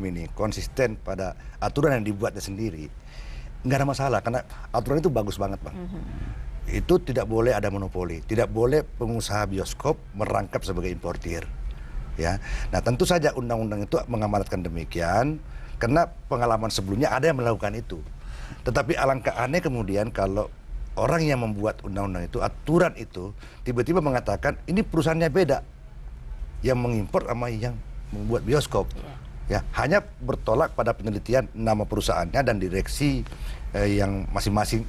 ini konsisten pada aturan yang dibuatnya sendiri, nggak ada masalah karena aturan itu bagus banget, Bang. Itu tidak boleh ada monopoli, tidak boleh pengusaha bioskop merangkap sebagai importir. Ya, nah tentu saja undang-undang itu mengamanatkan demikian karena pengalaman sebelumnya ada yang melakukan itu. Tetapi alangkah aneh kemudian kalau orang yang membuat undang-undang itu, aturan itu tiba-tiba mengatakan ini perusahaannya beda, yang mengimpor sama yang membuat bioskop. Ya, hanya bertolak pada penelitian nama perusahaannya dan direksi yang masing-masing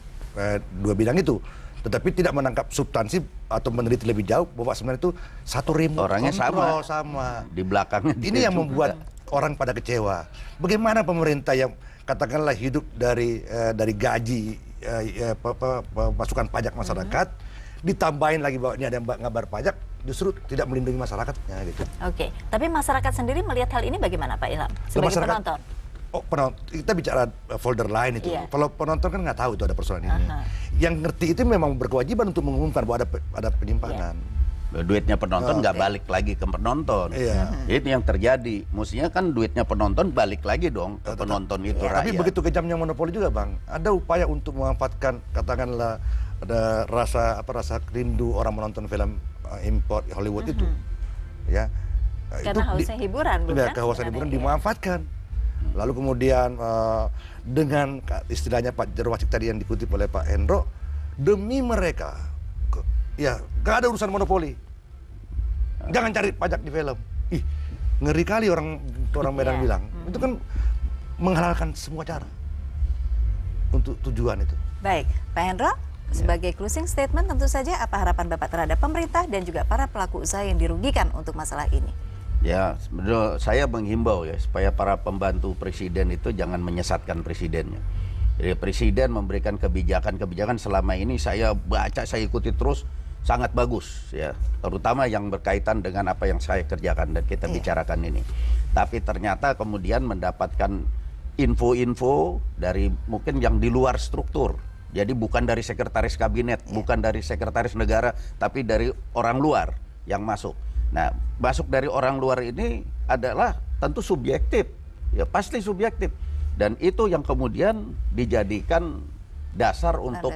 dua bidang itu. Tetapi tidak menangkap substansi atau meneliti lebih jauh bahwa sebenarnya itu satu remote orangnya sama. Di belakangnya Ini yang membuat orang pada kecewa. Bagaimana pemerintah yang katakanlah hidup dari gaji masukan pajak masyarakat, ditambahin lagi bahwa ini ada yang ngabar pajak, justru tidak melindungi masyarakatnya gitu. Oke, tapi masyarakat sendiri melihat hal ini bagaimana, Pak Ilham sebagai penonton? Oh, penonton, kita bicara folder lain itu. Iya. Kalau penonton kan nggak tahu itu ada persoalan ini. Yang ngerti itu memang berkewajiban untuk mengumumkan bahwa ada penyimpangan. Duitnya penonton nggak balik lagi ke penonton. Ini yang terjadi. Mestinya kan duitnya penonton balik lagi dong ke penonton itu, rakyat. Tapi begitu kejamnya monopoli juga, Bang. Ada upaya untuk memanfaatkan katakanlah ada rasa rindu orang menonton film import Hollywood itu. Ya. Karena hausnya hiburan, bukan? Kehausan hiburan dimanfaatkan. Lalu kemudian dengan istilahnya Pak Jarwasik tadi yang dikutip oleh Pak Hendro, demi mereka, ya gak ada urusan monopoli. Jangan cari pajak di film. Ih, ngeri kali orang Medan bilang. Itu kan menghalalkan semua cara untuk tujuan itu. Baik, Pak Hendro, sebagai closing statement tentu saja apa harapan Bapak terhadap pemerintah dan juga para pelaku usaha yang dirugikan untuk masalah ini? Ya, sebenarnya saya menghimbau ya supaya para pembantu presiden itu jangan menyesatkan presidennya. Jadi presiden memberikan kebijakan-kebijakan selama ini saya baca, saya ikuti terus sangat bagus ya, terutama yang berkaitan dengan apa yang saya kerjakan dan kita bicarakan ini. Tapi ternyata kemudian mendapatkan info-info dari mungkin yang di luar struktur. Jadi bukan dari sekretaris kabinet, bukan dari sekretaris negara, tapi dari orang luar yang masuk. Nah, masuk dari orang luar ini adalah tentu subjektif, ya pasti subjektif, dan itu yang kemudian dijadikan dasar untuk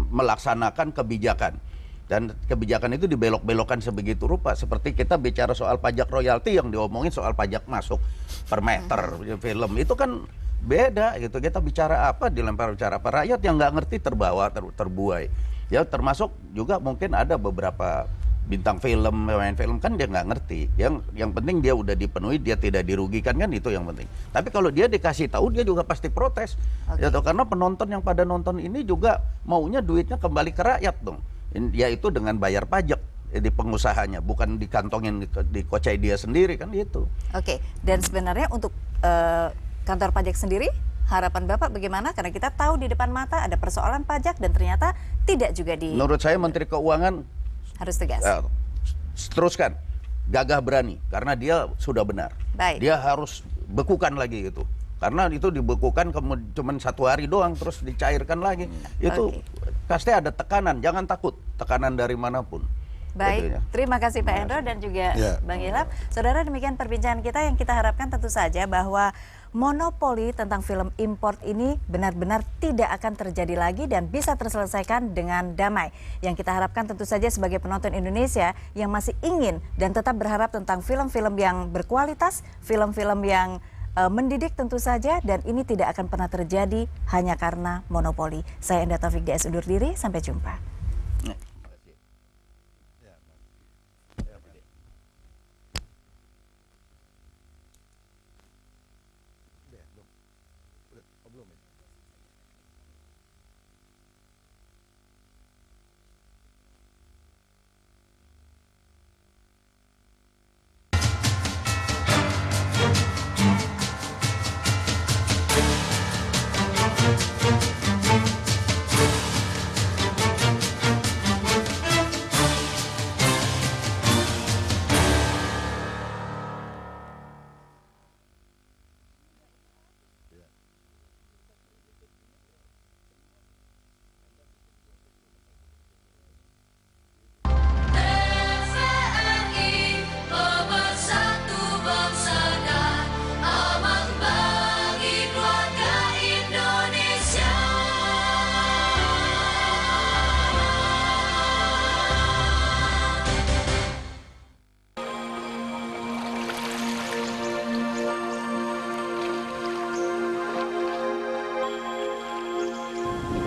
melaksanakan kebijakan, dan kebijakan itu dibelok-belokkan sebegitu rupa. Seperti kita bicara soal pajak royalti yang diomongin soal pajak masuk per meter film itu kan beda gitu. Kita bicara apa dilempar bicara apa, rakyat yang nggak ngerti terbawa terbuai. Ya termasuk juga mungkin ada beberapa bintang film, pemain film kan dia nggak ngerti. Yang penting dia udah dipenuhi, dia tidak dirugikan, kan itu yang penting. Tapi kalau dia dikasih tahu, dia juga pasti protes. Ya, karena penonton yang pada nonton ini juga maunya duitnya kembali ke rakyat dong. Yaitu dengan bayar pajak di pengusahanya, bukan dikantongin dikocai dia sendiri, kan gitu. Oke, dan sebenarnya untuk kantor pajak sendiri, harapan Bapak bagaimana? Karena kita tahu di depan mata ada persoalan pajak dan ternyata tidak juga di... Menurut saya Menteri Keuangan harus tegas. Teruskan, gagah berani, karena dia sudah benar. Baik. Dia harus bekukan lagi gitu. Karena itu dibekukan cuma 1 hari doang, terus dicairkan lagi. Itu pasti ada tekanan, jangan takut tekanan dari manapun. Baik, terima kasih Pak Hendro dan juga Bang Ilham. Saudara, demikian perbincangan kita yang kita harapkan tentu saja bahwa monopoli tentang film import ini benar-benar tidak akan terjadi lagi dan bisa terselesaikan dengan damai. Yang kita harapkan tentu saja sebagai penonton Indonesia yang masih ingin dan tetap berharap tentang film-film yang berkualitas, film-film yang mendidik tentu saja, dan ini tidak akan pernah terjadi hanya karena monopoli. Saya Enda Taufik DS undur diri, sampai jumpa.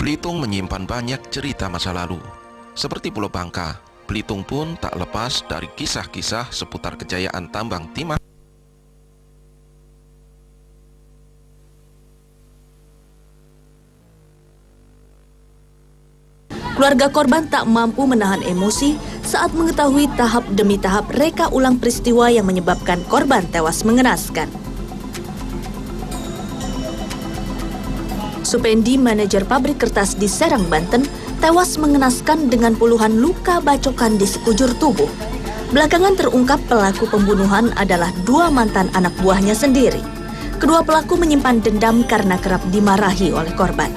Belitung menyimpan banyak cerita masa lalu. Seperti Pulau Bangka, Belitung pun tak lepas dari kisah-kisah seputar kejayaan tambang timah. Keluarga korban tak mampu menahan emosi saat mengetahui tahap demi tahap reka ulang peristiwa yang menyebabkan korban tewas mengenaskan. Supendi, manajer pabrik kertas di Serang, Banten, tewas mengenaskan dengan puluhan luka bacokan di sekujur tubuh. Belakangan terungkap pelaku pembunuhan adalah dua mantan anak buahnya sendiri. Kedua pelaku menyimpan dendam karena kerap dimarahi oleh korban.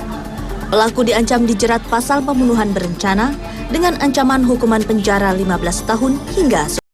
Pelaku diancam dijerat pasal pembunuhan berencana dengan ancaman hukuman penjara 15 tahun hingga